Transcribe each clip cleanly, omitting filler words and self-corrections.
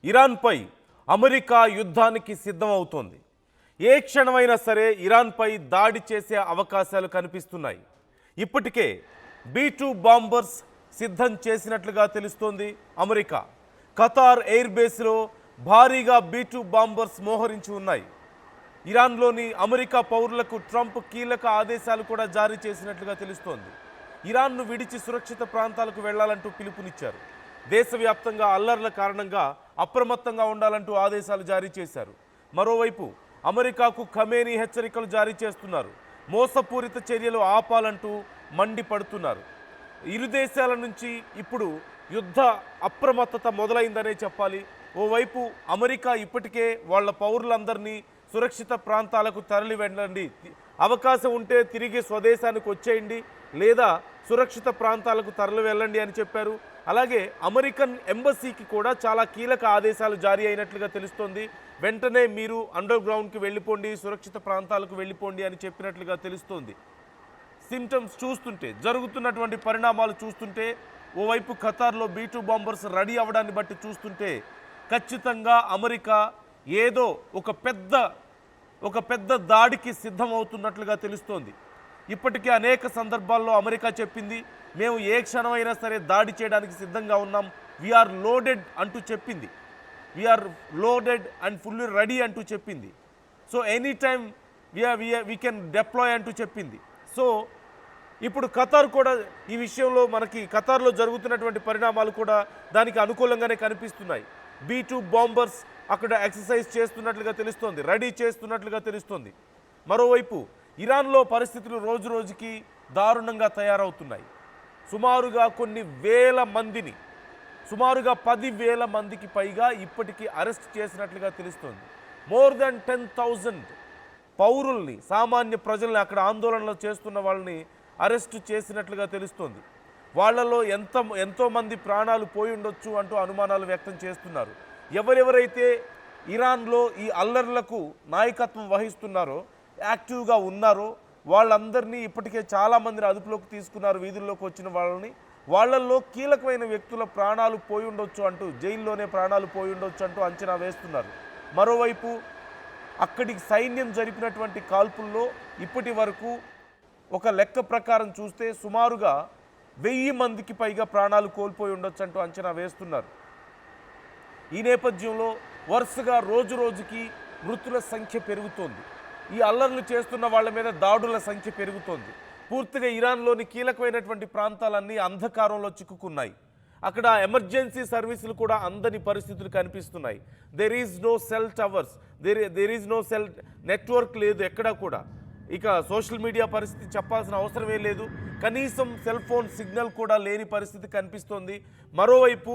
ఇరాన్పై America యుద్ధానికి సిద్ధమవుతోంది. ఏ క్షణమైనా సరే ఇరాన్పై దాడి చేసే అవకాశాలు కనిపిస్తున్నాయి. ఇప్పటికే B-2 బాంబర్స్ సిద్ధం చేసినట్లుగా తెలుస్తోంది. అమెరికా ఖతార్ ఎయిర్ బేస్లో భారీగా B-2 బాంబర్స్ మోహరించి ఉన్నాయి. ఇరాన్లోని అమెరికా పౌరులకు ట్రంప్ కీలక ఆదేశాలు కూడా జారీ చేసినట్లుగా తెలుస్తోంది. ఇరాన్ను విడిచి సురక్షిత ప్రాంతాలకు వెళ్లాలంటూ పిలుపునిచ్చారు. దేశవ్యాప్తంగా అల్లర్ల కారణంగా అప్రమత్తంగా ఉండాలంటూ ఆదేశాలు జారీ చేశారు. మరోవైపు అమెరికాకు ఖమేనీ హెచ్చరికలు జారీ చేస్తున్నారు. మోసపూరిత చర్యలు ఆపాలంటూ మండిపడుతున్నారు. ఇరు దేశాల నుంచి ఇప్పుడు యుద్ధ అప్రమత్తత మొదలైందనే చెప్పాలి. ఓవైపు అమెరికా ఇప్పటికే వాళ్ళ పౌరులందరినీ సురక్షిత ప్రాంతాలకు తరలి వెళ్ళండి, అవకాశం ఉంటే తిరిగి స్వదేశానికి వచ్చేయండి, లేదా సురక్షిత ప్రాంతాలకు తరలి వెళ్ళండి అని చెప్పారు. అలాగే అమెరికన్ ఎంబసీకి కూడా చాలా కీలక ఆదేశాలు జారీ అయినట్లుగా తెలుస్తోంది. వెంటనే మీరు అండర్ గ్రౌండ్కి వెళ్ళిపోండి, సురక్షిత ప్రాంతాలకు వెళ్ళిపోండి అని చెప్పినట్లుగా తెలుస్తోంది. సిమ్టమ్స్ చూస్తుంటే, జరుగుతున్నటువంటి పరిణామాలు చూస్తుంటే, ఓవైపు ఖతార్లో B-2 బాంబర్స్ రెడీ అవ్వడాన్ని బట్టి చూస్తుంటే ఖచ్చితంగా అమెరికా ఏదో ఒక పెద్ద దాడికి సిద్ధమవుతున్నట్లుగా తెలుస్తోంది. ఇప్పటికే అనేక సందర్భాల్లో అమెరికా చెప్పింది, మేము ఏ క్షణమైనా సరే దాడి చేయడానికి సిద్ధంగా ఉన్నాం, వీఆర్ లోడెడ్ అంటూ చెప్పింది. We are loaded and fully ready అంటూ చెప్పింది. So any time we can deploy అంటూ చెప్పింది. సో ఇప్పుడు ఖతార్ కూడా ఈ విషయంలో మనకి ఖతార్లో జరుగుతున్నటువంటి పరిణామాలు కూడా దానికి అనుకూలంగానే కనిపిస్తున్నాయి. B-2 బాంబర్స్ అక్కడ ఎక్సర్సైజ్ చేస్తున్నట్లుగా తెలుస్తోంది, రెడీ చేస్తున్నట్లుగా తెలుస్తోంది. మరోవైపు ఇరాన్లో పరిస్థితులు రోజు రోజుకి దారుణంగా తయారవుతున్నాయి. సుమారుగా 10,000 మందికి పైగా ఇప్పటికీ అరెస్ట్ చేసినట్లుగా తెలుస్తోంది. మోర్ దాన్ 10,000 పౌరుల్ని, సామాన్య ప్రజల్ని, అక్కడ ఆందోళనలు చేస్తున్న వాళ్ళని అరెస్టు చేసినట్లుగా తెలుస్తోంది. వాళ్లలో ఎంతోమంది ప్రాణాలు పోయి ఉండొచ్చు అంటూ అనుమానాలు వ్యక్తం చేస్తున్నారు. ఎవరెవరైతే ఇరాన్లో ఈ అల్లర్లకు నాయకత్వం వహిస్తున్నారో, యాక్టివ్గా ఉన్నారో వాళ్ళందరినీ ఇప్పటికే చాలామందిని అదుపులోకి తీసుకున్నారు. వీధుల్లోకి వచ్చిన వాళ్ళల్లో కీలకమైన వ్యక్తుల ప్రాణాలు పోయి ఉండొచ్చు అంటూ, జైల్లోనే ప్రాణాలు పోయి ఉండొచ్చు అంటూ అంచనా వేస్తున్నారు. మరోవైపు అక్కడికి సైన్యం జరిపినటువంటి కాల్పుల్లో ఇప్పటి వరకు ఒక లెక్క ప్రకారం చూస్తే సుమారుగా 1000 మందికి పైగా ప్రాణాలు కోల్పోయి ఉండొచ్చు అంటూ అంచనా వేస్తున్నారు. ఈ నేపథ్యంలో వరుసగా రోజు రోజుకి మృతుల సంఖ్య పెరుగుతోంది. ఈ అల్లర్లు చేస్తున్న వాళ్ళ మీద దాడుల సంఖ్య పెరుగుతోంది. పూర్తిగా ఇరాన్లోని కీలకమైనటువంటి ప్రాంతాలన్నీ అంధకారంలో చిక్కుకున్నాయి. అక్కడ ఎమర్జెన్సీ సర్వీసులు కూడా అందని పరిస్థితులు కనిపిస్తున్నాయి. There is no cell towers, there is no cell network లేదు ఎక్కడా కూడా. ఇక సోషల్ మీడియా పరిస్థితి చెప్పాల్సిన అవసరమే లేదు. కనీసం సెల్ ఫోన్ సిగ్నల్ కూడా లేని పరిస్థితి కనిపిస్తోంది. మరోవైపు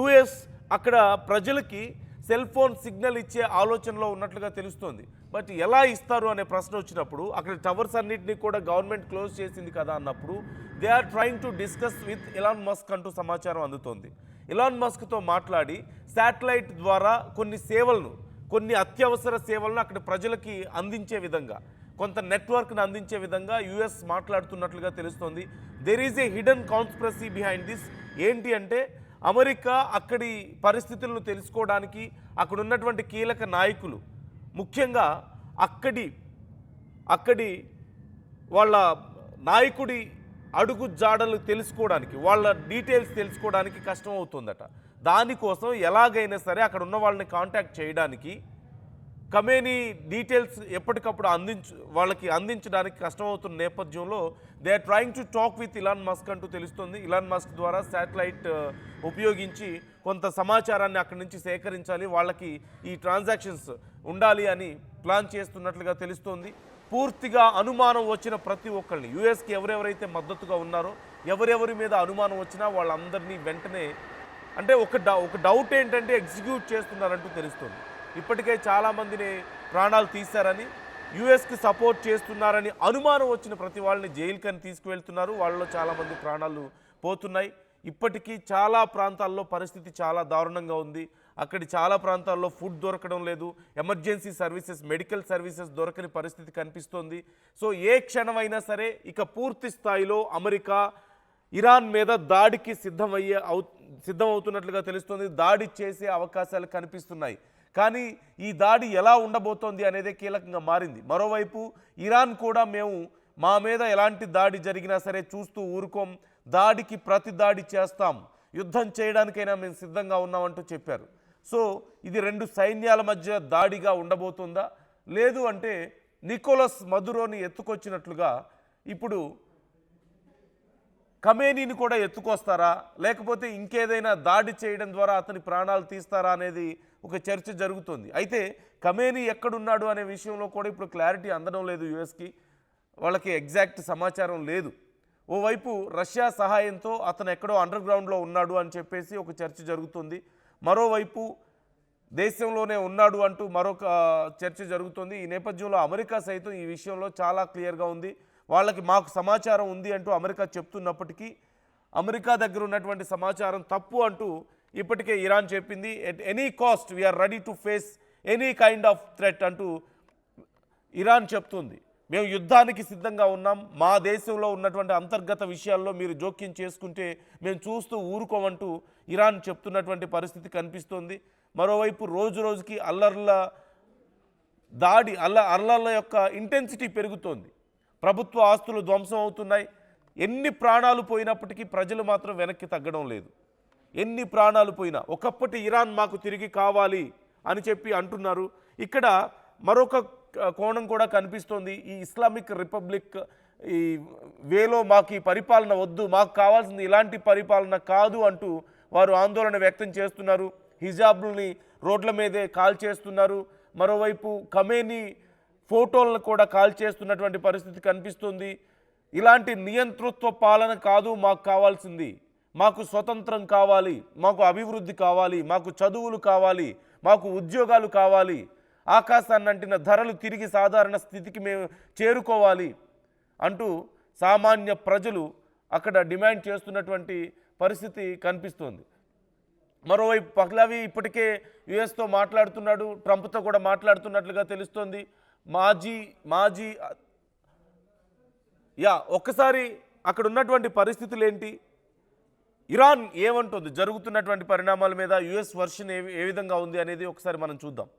US అక్కడ ప్రజలకి సెల్ ఫోన్ సిగ్నల్ ఇచ్చే ఆలోచనలో ఉన్నట్లుగా తెలుస్తోంది. బట్ ఎలా ఇస్తారు అనే ప్రశ్న వచ్చినప్పుడు, అక్కడ టవర్స్ అన్నింటినీ కూడా గవర్నమెంట్ క్లోజ్ చేసింది కదా అన్నప్పుడు, they are trying to discuss with Elon Musk అంటూ సమాచారం అందుతోంది. ఎలాన్ మస్క్తో మాట్లాడి శాటిలైట్ ద్వారా కొన్ని అత్యవసర సేవలను అక్కడ ప్రజలకి అందించే విధంగా, కొంత నెట్వర్క్ను అందించే విధంగా US మాట్లాడుతున్నట్లుగా తెలుస్తోంది. There is a hidden conspiracy behind this. ఏంటి అంటే, అమెరికా అక్కడి పరిస్థితులను తెలుసుకోవడానికి, అక్కడ ఉన్నటువంటి కీలక నాయకులు, ముఖ్యంగా అక్కడి వాళ్ళ నాయకుడి అడుగు జాడలు తెలుసుకోవడానికి, వాళ్ళ డీటెయిల్స్ తెలుసుకోవడానికి కష్టం అవుతుందట. దానికోసం ఎలాగైనా సరే అక్కడ ఉన్న వాళ్ళని కాంటాక్ట్ చేయడానికి, ఖమేనీ డీటెయిల్స్ ఎప్పటికప్పుడు వాళ్ళకి అందించడానికి కష్టమవుతున్న నేపథ్యంలో they are trying to talk with Elon Musk అంటూ తెలుస్తుంది. ఇలాన్ మస్క్ ద్వారా శాటిలైట్ ఉపయోగించి కొంత సమాచారాన్ని అక్కడి నుంచి సేకరించాలి, వాళ్ళకి ఈ ట్రాన్సాక్షన్స్ ఉండాలి అని ప్లాన్ చేస్తున్నట్లుగా తెలుస్తోంది. పూర్తిగా అనుమానం వచ్చిన ప్రతి ఒక్కరిని, USకి ఎవరెవరైతే మద్దతుగా ఉన్నారో, ఎవరెవరి మీద అనుమానం వచ్చినా వాళ్ళందరినీ వెంటనే, అంటే ఒక డౌట్ ఏంటంటే ఎగ్జిక్యూట్ చేస్తున్నారంటూ తెలుస్తుంది. ఇప్పటికే చాలామందిని ప్రాణాలు తీశారని, USకి సపోర్ట్ చేస్తున్నారని అనుమానం వచ్చిన ప్రతి వాళ్ళని జైలుకని తీసుకువెళ్తున్నారు. వాళ్ళలో చాలామంది ప్రాణాలు పోతున్నాయి. ఇప్పటికీ చాలా ప్రాంతాల్లో పరిస్థితి చాలా దారుణంగా ఉంది. అక్కడి చాలా ప్రాంతాల్లో ఫుడ్ దొరకడం లేదు, ఎమర్జెన్సీ సర్వీసెస్, మెడికల్ సర్వీసెస్ దొరకని పరిస్థితి కనిపిస్తోంది. సో ఏ క్షణమైనా సరే ఇక పూర్తి స్థాయిలో అమెరికా ఇరాన్ మీద దాడికి సిద్ధమవుతున్నట్లుగా తెలుస్తుంది. దాడి చేసే అవకాశాలు కనిపిస్తున్నాయి. కానీ ఈ దాడి ఎలా ఉండబోతోంది అనేదే కీలకంగా మారింది. మరోవైపు ఇరాన్ కూడా మా మీద ఎలాంటి దాడి జరిగినా సరే చూస్తూ ఊరుకోం, దాడికి ప్రతి దాడి చేస్తాం, యుద్ధం చేయడానికైనా మేము సిద్ధంగా ఉన్నామంటూ చెప్పారు. సో ఇది రెండు సైన్యాల మధ్య దాడిగా ఉండబోతుందా, లేదు అంటే నికోలస్ మదురోని ఎత్తుకొచ్చినట్లుగా ఇప్పుడు ఖమేనీని కూడా ఎత్తుకొస్తారా, లేకపోతే ఇంకేదైనా దాడి చేయడం ద్వారా అతని ప్రాణాలు తీస్తారా అనేది ఒక చర్చ జరుగుతుంది. అయితే ఖమేనీ ఎక్కడున్నాడు అనే విషయంలో కూడా ఇప్పుడు క్లారిటీ అందడం లేదు. యుఎస్కి వాళ్ళకి ఎగ్జాక్ట్ సమాచారం లేదు. ఓవైపు రష్యా సహాయంతో అతను ఎక్కడో అండర్ గ్రౌండ్లో ఉన్నాడు అని చెప్పేసి ఒక చర్చ జరుగుతుంది. మరోవైపు దేశంలోనే ఉన్నాడు అంటూ మరొక చర్చ జరుగుతుంది. ఈ నేపథ్యంలో అమెరికా సైతం ఈ విషయంలో చాలా క్లియర్గా ఉంది. వాళ్ళకి మాకు సమాచారం ఉంది అంటూ అమెరికా చెప్తున్నప్పటికీ అమెరికా దగ్గర ఉన్నటువంటి సమాచారం తప్పు అంటూ ఇప్పటికే ఇరాన్ చెప్పింది. At any cost we are ready to face any kind of threat అంటూ ఇరాన్ చెప్తుంది. మేము యుద్ధానికి సిద్ధంగా ఉన్నాం, మా దేశంలో ఉన్నటువంటి అంతర్గత విషయాల్లో మీరు జోక్యం చేసుకుంటే మేము చూస్తూ ఊరుకోమంటూ ఇరాన్ చెప్తున్నటువంటి పరిస్థితి కనిపిస్తోంది. మరోవైపు రోజు రోజుకి అల్లర్ల యొక్క ఇంటెన్సిటీ పెరుగుతోంది. ప్రభుత్వ ఆస్తులు ధ్వంసం అవుతున్నాయి. ఎన్ని ప్రాణాలు పోయినప్పటికీ ప్రజలు మాత్రం వెనక్కి తగ్గడం లేదు. ఎన్ని ప్రాణాలు పోయినా ఒకప్పటి ఇరాన్ మాకు తిరిగి కావాలి అని చెప్పి అంటున్నారు. ఇక్కడ మరొక కోణం కూడా కనిపిస్తోంది. ఈ ఇస్లామిక్ రిపబ్లిక్ ఈ వేలో మాకు ఈ పరిపాలన వద్దు, మాకు కావాల్సింది ఇలాంటి పరిపాలన కాదు అంటూ వారు ఆందోళన వ్యక్తం చేస్తున్నారు. హిజాబ్లని రోడ్ల మీదే కాల్ చేస్తున్నారు. మరోవైపు ఖమేనీ ఫోటోలను కూడా కాల్ చేస్తున్నటువంటి పరిస్థితి కనిపిస్తుంది. ఇలాంటి నియంతృత్వ పాలన కాదు మాకు కావాల్సింది, మాకు స్వతంత్రం కావాలి, మాకు అభివృద్ధి కావాలి, మాకు చదువులు కావాలి, మాకు ఉద్యోగాలు కావాలి, ఆకాశాన్ని అంటిన ధరలు తిరిగి సాధారణ స్థితికి మేము చేరుకోవాలి అంటూ సామాన్య ప్రజలు అక్కడ డిమాండ్ చేస్తున్నటువంటి పరిస్థితి కనిపిస్తోంది. మరోవైపు పహ్లవి ఇప్పటికే యుఎస్తో మాట్లాడుతున్నాడు, ట్రంప్తో కూడా మాట్లాడుతున్నట్లుగా తెలుస్తోంది. ఒక్కసారి అక్కడ ఉన్నటువంటి పరిస్థితులు ఏంటి, ఇరాన్ ఏమంటుంది, జరుగుతున్నటువంటి పరిణామాల మీద యుఎస్ వర్షన్ ఏ విధంగా ఉంది అనేది ఒకసారి మనం చూద్దాం.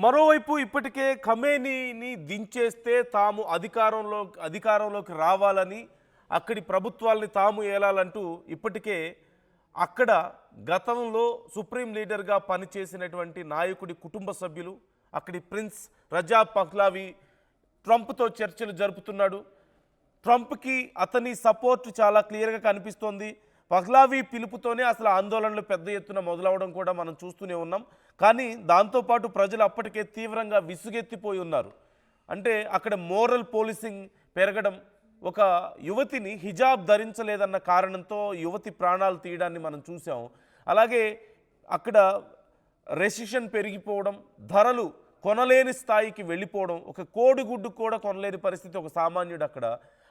మరోవైపు ఇప్పటికే ఖమేనీని దించేస్తే తాము అధికారంలోకి రావాలని, అక్కడి ప్రభుత్వాల్ని తాము ఏలాలంటూ ఇప్పటికే అక్కడ గతంలో సుప్రీం లీడర్గా పనిచేసినటువంటి నాయకుడి కుటుంబ సభ్యులు, అక్కడి ప్రిన్స్ రజా పహ్లావి ట్రంప్తో చర్చలు జరుపుతున్నాడు. ట్రంప్కి అతని సపోర్ట్ చాలా క్లియర్గా కనిపిస్తోంది. పహ్లావి పిలుపుతోనే అసలు ఆందోళనలు పెద్ద ఎత్తున మొదలవడం కూడా మనం చూస్తూనే ఉన్నాం. కానీ దాంతోపాటు ప్రజలు అప్పటికే తీవ్రంగా విసుగెత్తిపోయి ఉన్నారు. అంటే అక్కడ మోరల్ పోలీసింగ్ పెరగడం, ఒక యువతిని హిజాబ్ ధరించలేదన్న కారణంతో యువతి ప్రాణాలు తీయడాన్ని మనం చూసాం. అలాగే అక్కడ రెసిషన్ పెరిగిపోవడం, ధరలు కొనలేని స్థాయికి వెళ్ళిపోవడం, ఒక కోడిగుడ్డు కూడా కొనలేని పరిస్థితి ఒక సామాన్యుడు అక్కడ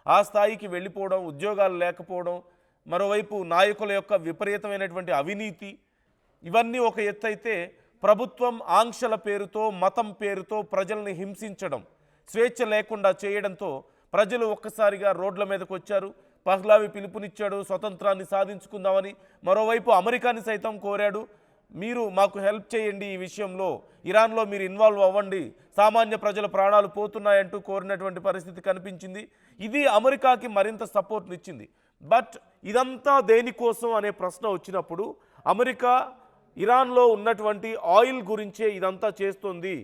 ఆ స్థాయికి వెళ్ళిపోవడం, ఉద్యోగాలు లేకపోవడం, మరోవైపు నాయకుల యొక్క విపరీతమైనటువంటి అవినీతి, ఇవన్నీ ఒక ఎత్తు అయితే ప్రభుత్వం ఆంక్షల పేరుతో మతం పేరుతో ప్రజల్ని హింసించడం, స్వేచ్ఛ లేకుండా చేయడంతో ప్రజలు ఒక్కసారిగా రోడ్ల మీదకు వచ్చారు. పహ్లావి పిలుపునిచ్చాడు స్వతంత్రాన్ని సాధించుకుందామని. మరోవైపు అమెరికాని సైతం కోరాడు, మీరు మాకు హెల్ప్ చేయండి, ఈ విషయంలో ఇరాన్లో మీరు ఇన్వాల్వ్ అవ్వండి, సామాన్య ప్రజల ప్రాణాలు పోతున్నాయంటూ కోరినటువంటి పరిస్థితి కనిపించింది. ఇది అమెరికాకి మరింత సపోర్ట్నిచ్చింది. బట్ ఇదంతా దేనికోసం అనే ప్రశ్న వచ్చినప్పుడు అమెరికా ఇరాన్లో ఉన్నటువంటి ఆయిల్ గురించే ఇదంతా చేస్తుంది.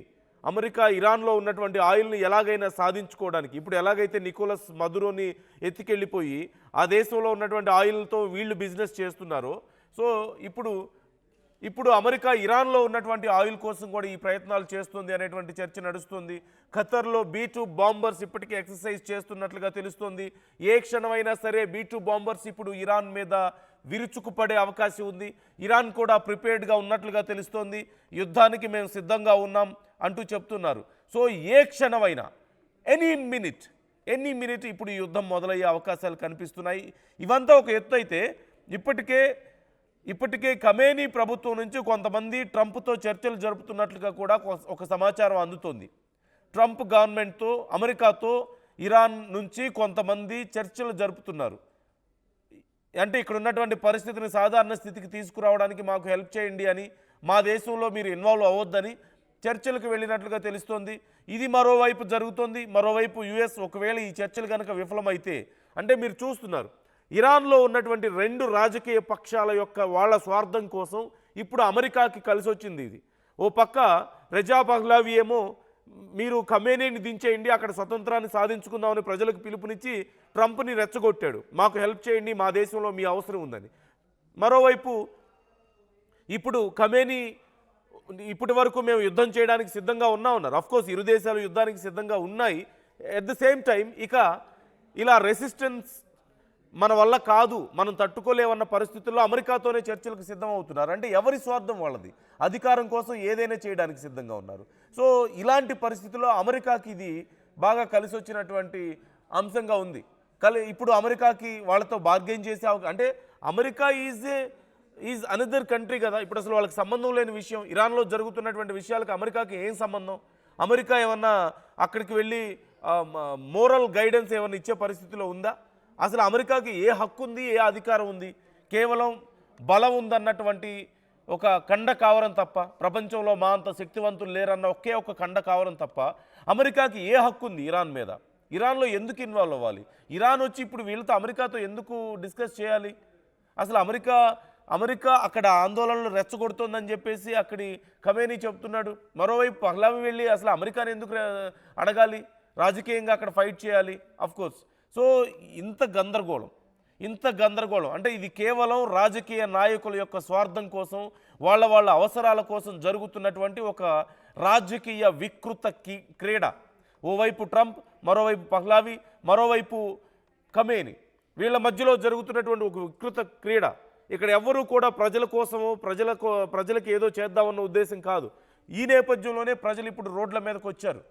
అమెరికా ఇరాన్లో ఉన్నటువంటి ఆయిల్ని ఎలాగైనా సాధించుకోవడానికి, ఇప్పుడు ఎలాగైతే నికోలస్ మదురోని ఎత్తికెళ్ళిపోయి ఆ దేశంలో ఉన్నటువంటి ఆయిల్తో వీళ్ళు బిజినెస్ చేస్తున్నారో, సో ఇప్పుడు అమెరికా ఇరాన్లో ఉన్నటువంటి ఆయిల్ కోసం కూడా ఈ ప్రయత్నాలు చేస్తుంది అనేటువంటి చర్చ నడుస్తుంది. ఖతర్లో B-2 బాంబర్స్ ఇప్పటికే ఎక్సర్సైజ్ చేస్తున్నట్లుగా తెలుస్తోంది. ఏ క్షణమైనా సరే B-2 బాంబర్స్ ఇప్పుడు ఇరాన్ మీద విరుచుకుపడే అవకాశం ఉంది. ఇరాన్ కూడా ప్రిపేర్డ్గా ఉన్నట్లుగా తెలుస్తోంది. యుద్ధానికి మేము సిద్ధంగా ఉన్నాం అంటూ చెప్తున్నారు. సో ఏ క్షణమైనా ఎనీ మినిట్ ఇప్పుడు ఈ యుద్ధం మొదలయ్యే అవకాశాలు కనిపిస్తున్నాయి. ఇవంతా ఒక ఎత్తు అయితే ఇప్పటికే ఖమేనీ ప్రభుత్వం నుంచి కొంతమంది ట్రంప్తో చర్చలు జరుపుతున్నట్లుగా కూడా ఒక సమాచారం అందుతోంది. ట్రంప్ గవర్నమెంట్తో అమెరికాతో ఇరాన్ నుంచి కొంతమంది చర్చలు జరుపుతున్నారు. అంటే ఇక్కడ ఉన్నటువంటి పరిస్థితిని సాధారణ స్థితికి తీసుకురావడానికి మాకు హెల్ప్ చేయండి అని, మా దేశంలో మీరు ఇన్వాల్వ్ అవ్వద్దని చర్చలకు వెళ్ళినట్లుగా తెలుస్తోంది. ఇది మరోవైపు జరుగుతోంది. మరోవైపు యుఎస్ ఒకవేళ ఈ చర్చలు కనుక విఫలమైతే, అంటే మీరు చూస్తున్నారు ఇరాన్లో ఉన్నటువంటి రెండు రాజకీయ పక్షాల యొక్క వాళ్ళ స్వార్థం కోసం ఇప్పుడు అమెరికాకి కలిసి వచ్చింది ఇది. ఓ పక్క రెజా పహ్లావి ఏమో మీరు ఖమేనీని దించేయండి, అక్కడ స్వతంత్రాన్ని సాధించుకుందామని ప్రజలకు పిలుపునిచ్చి ట్రంప్ని రెచ్చగొట్టాడు, మాకు హెల్ప్ చేయండి, మా దేశంలో మీ అవసరం ఉందని. మరోవైపు ఇప్పుడు ఖమేనీ ఇప్పటి వరకు మేము యుద్ధం చేయడానికి సిద్ధంగా ఉన్నారు. అఫ్కోర్స్ ఇరు దేశాలు యుద్ధానికి సిద్ధంగా ఉన్నాయి. ఎట్ ద సేమ్ టైం ఇక ఇలా రెసిస్టెన్స్ మన వల్ల కాదు, మనం తట్టుకోలేమన్న పరిస్థితుల్లో అమెరికాతోనే చర్చలకు సిద్ధం అవుతున్నారు. అంటే ఎవరి స్వార్థం వాళ్ళది, అధికారం కోసం ఏదైనా చేయడానికి సిద్ధంగా ఉన్నారు. సో ఇలాంటి పరిస్థితుల్లో అమెరికాకి ఇది బాగా కలిసి వచ్చినటువంటి అంశంగా ఉంది. ఇప్పుడు అమెరికాకి వాళ్ళతో బార్గెయిన్ చేసే అంటే అమెరికా ఈజ్ అనదర్ కంట్రీ కదా. ఇప్పుడు అసలు వాళ్ళకి సంబంధం లేని విషయం, ఇరాన్లో జరుగుతున్నటువంటి విషయాలకు అమెరికాకి ఏం సంబంధం? అమెరికా ఏమన్నా అక్కడికి వెళ్ళి మోరల్ గైడెన్స్ ఏమన్నా ఇచ్చే పరిస్థితిలో ఉందా? అసలు అమెరికాకి ఏ హక్కు ఉంది, ఏ అధికారం ఉంది? కేవలం బలం ఉందన్నటువంటి ఒక కండ కావరం తప్ప, ప్రపంచంలో మా అంత శక్తివంతులు లేరన్న ఒకే ఒక కండ కావరం తప్ప అమెరికాకి ఏ హక్కు ఉంది ఇరాన్ మీద? ఇరాన్లో ఎందుకు ఇన్వాల్వ్ అవ్వాలి? ఇరాన్ వచ్చి ఇప్పుడు వీళ్ళతో అమెరికాతో ఎందుకు డిస్కస్ చేయాలి? అసలు అమెరికా అక్కడ ఆందోళనలు రెచ్చగొడుతోందని చెప్పేసి అక్కడి ఖమేనీ చెప్తున్నాడు. మరోవైపు పహ్లావి వెళ్ళి అసలు అమెరికాని ఎందుకు అడగాలి, రాజకీయంగా అక్కడ ఫైట్ చేయాలి? అఫ్కోర్స్. సో ఇంత గందరగోళం అంటే ఇది కేవలం రాజకీయ నాయకుల యొక్క స్వార్థం కోసం, వాళ్ళ అవసరాల కోసం జరుగుతున్నటువంటి ఒక రాజకీయ వికృత క్రీడ. ఓవైపు ట్రంప్, మరోవైపు పహ్లావి, మరోవైపు ఖమేనీ, వీళ్ళ మధ్యలో జరుగుతున్నటువంటి ఒక వికృత క్రీడ. ఇక్కడ ఎవ్వరూ కూడా ప్రజల కోసమో ప్రజలకు ఏదో చేద్దామన్న ఉద్దేశం కాదు. ఈ నేపథ్యంలోనే ప్రజలు ఇప్పుడు రోడ్ల మీదకి వచ్చారు.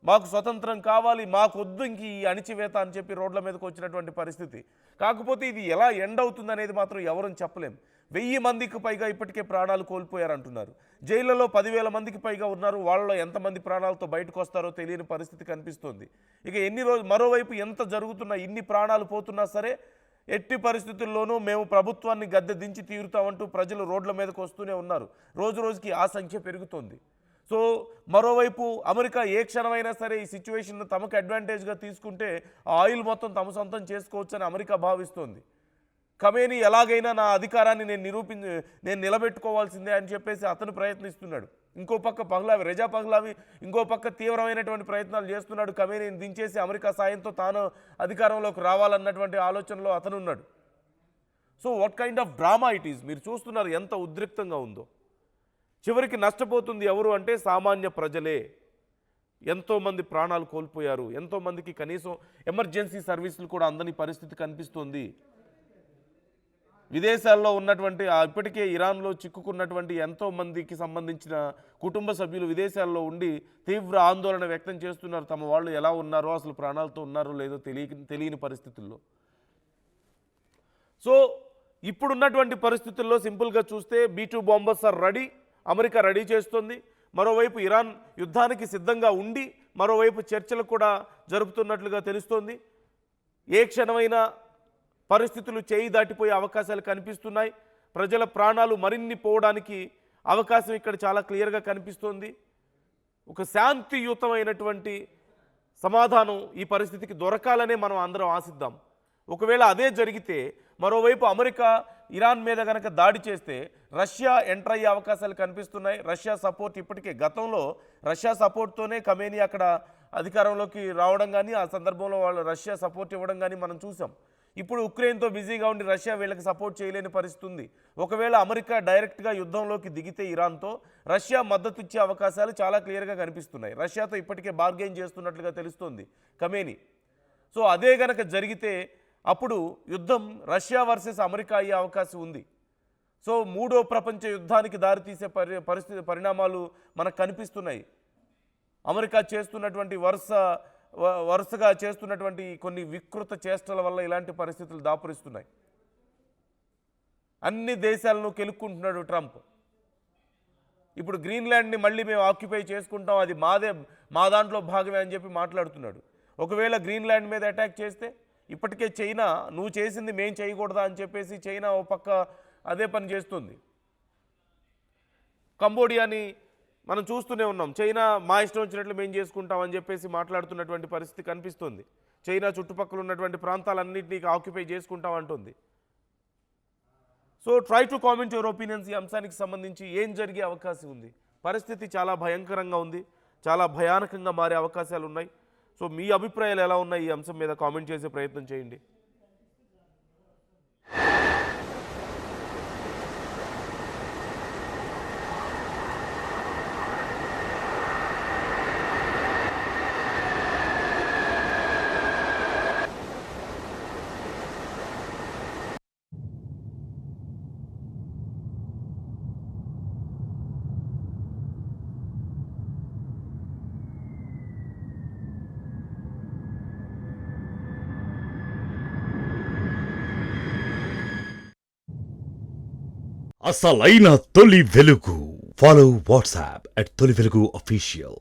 మాకు స్వతంత్రం కావాలి, మాకు వద్దు ఇంక ఈ అణిచివేత అని చెప్పి రోడ్ల మీదకి వచ్చినటువంటి పరిస్థితి. కాకపోతే ఇది ఎలా ఎండ్ అవుతుంది అనేది మాత్రం ఎవరని చెప్పలేం. 1000 మందికి పైగా ఇప్పటికే ప్రాణాలు కోల్పోయారంటున్నారు. జైళ్లలో 10,000 మందికి పైగా ఉన్నారు. వాళ్ళలో ఎంతమంది ప్రాణాలతో బయటకు వస్తారో తెలియని పరిస్థితి కనిపిస్తుంది. ఇక మరోవైపు ఎంత జరుగుతున్నా, ఇన్ని ప్రాణాలు పోతున్నా సరే ఎట్టి పరిస్థితుల్లోనూ మేము ప్రభుత్వాన్ని గద్దె దించి తీరుతామంటూ ప్రజలు రోడ్ల మీదకు వస్తూనే ఉన్నారు. రోజు రోజుకి ఆ సంఖ్య పెరుగుతోంది. సో మరోవైపు అమెరికా ఏ క్షణమైనా సరే ఈ సిచ్యువేషన్ను తమకు అడ్వాంటేజ్గా తీసుకుంటే ఆ ఆయిల్ మొత్తం తమ సొంతం చేసుకోవచ్చని అమెరికా భావిస్తోంది. ఖమేనీ ఎలాగైనా నా అధికారాన్ని నేను నిలబెట్టుకోవాల్సిందే అని చెప్పేసి అతను ప్రయత్నిస్తున్నాడు. ఇంకో పక్క రెజా పహ్లావి ఇంకో పక్క తీవ్రమైనటువంటి ప్రయత్నాలు చేస్తున్నాడు. ఖమేనీని దించేసి అమెరికా సాయంతో తాను అధికారంలోకి రావాలన్నటువంటి ఆలోచనలో అతను ఉన్నాడు. So what kind of drama it is, మీరు చూస్తున్నారు ఎంత ఉద్రిక్తంగా ఉందో. చివరికి నష్టపోతుంది ఎవరు అంటే సామాన్య ప్రజలే. ఎంతోమంది ప్రాణాలు కోల్పోయారు, ఎంతోమందికి కనీసం ఎమర్జెన్సీ సర్వీసులు కూడా అందని పరిస్థితి కనిపిస్తుంది. విదేశాల్లో ఉన్నటువంటి ఇప్పటికే ఇరాన్లో చిక్కుకున్నటువంటి ఎంతో మందికి సంబంధించిన కుటుంబ సభ్యులు విదేశాల్లో ఉండి తీవ్ర ఆందోళన వ్యక్తం చేస్తున్నారు. తమ వాళ్ళు ఎలా ఉన్నారో, అసలు ప్రాణాలతో ఉన్నారో లేదో తెలియని పరిస్థితుల్లో. సో ఇప్పుడున్నటువంటి పరిస్థితుల్లో సింపుల్గా చూస్తే B-2 bombers are ready, America ready చేస్తుంది. మరోవైపు ఇరాన్ యుద్ధానికి సిద్ధంగా ఉండి మరోవైపు చర్చలు కూడా జరుపుతున్నట్లుగా తెలుస్తోంది. ఏ క్షణమైనా పరిస్థితులు చేయి దాటిపోయే అవకాశాలు కనిపిస్తున్నాయి. ప్రజల ప్రాణాలు మరిన్ని పోవడానికి అవకాశం ఇక్కడ చాలా క్లియర్గా కనిపిస్తోంది. ఒక శాంతియుతమైనటువంటి సమాధానం ఈ పరిస్థితికి దొరకాలనే మనం అందరం ఆశిద్దాం. ఒకవేళ అదే జరిగితే మరోవైపు అమెరికా ఇరాన్ మీద కనుక దాడి చేస్తే రష్యా ఎంటర్ అయ్యే అవకాశాలు కనిపిస్తున్నాయి. రష్యా సపోర్ట్ ఇప్పటికే గతంలో రష్యా సపోర్ట్తోనే ఖమేనీ అక్కడ అధికారంలోకి రావడం కానీ, ఆ సందర్భంలో వాళ్ళు రష్యా సపోర్ట్ ఇవ్వడం కానీ మనం చూసాం. ఇప్పుడు ఉక్రెయిన్తో బిజీగా ఉండి రష్యా వీళ్ళకి సపోర్ట్ చేయలేని పరిస్థితి ఉంది. ఒకవేళ అమెరికా డైరెక్ట్గా యుద్ధంలోకి దిగితే ఇరాన్తో రష్యా మద్దతు ఇచ్చే అవకాశాలు చాలా క్లియర్గా కనిపిస్తున్నాయి. రష్యాతో ఇప్పటికే బార్గెయిన్ చేస్తున్నట్లుగా తెలుస్తోంది ఖమేనీ. సో అదే గనక జరిగితే అప్పుడు యుద్ధం రష్యా వర్సెస్ అమెరికా అయ్యే అవకాశం ఉంది. సో మూడో ప్రపంచ యుద్ధానికి దారితీసే పరిణామాలు మనకు కనిపిస్తున్నాయి. అమెరికా చేస్తున్నటువంటి వరుసగా చేస్తున్నటువంటి కొన్ని వికృత చేష్టల వల్ల ఇలాంటి పరిస్థితులు దాపురిస్తున్నాయి. అన్ని దేశాలను కెలుక్కుంటున్నాడు ట్రంప్. ఇప్పుడు గ్రీన్లాండ్ని మళ్ళీ మేము ఆక్యుపై చేసుకుంటాం, అది మా దాంట్లో భాగమే అని చెప్పి మాట్లాడుతున్నాడు. ఒకవేళ గ్రీన్లాండ్ మీద అటాక్ చేస్తే ఇప్పటికే చైనా నువ్వు చేసింది మేం చేయకూడదా అని చెప్పేసి చైనా ఓ పక్క అదే పని చేస్తుంది. కంబోడియాని మనం చూస్తూనే ఉన్నాం. చైనా మా ఇష్టం వచ్చినట్లు మేము చేసుకుంటామని చెప్పేసి మాట్లాడుతున్నటువంటి పరిస్థితి కనిపిస్తుంది. చైనా చుట్టుపక్కల ఉన్నటువంటి ప్రాంతాలన్నింటినీ ఆక్యుపై చేసుకుంటాం అంటుంది. So try to comment your opinions. ఈ అంశానికి సంబంధించి ఏం జరిగే అవకాశం ఉంది? పరిస్థితి చాలా భయంకరంగా ఉంది, చాలా భయానకంగా మారే అవకాశాలు ఉన్నాయి. సో మీ అభిప్రాయాలు ఎలా ఉన్నాయి ఈ అంశం మీద కామెంట్ చేసే ప్రయత్నం చేయండి. అసలైన తొలి వెలుగు. ఫాలో వాట్సాప్ @తొలి వెలుగు official.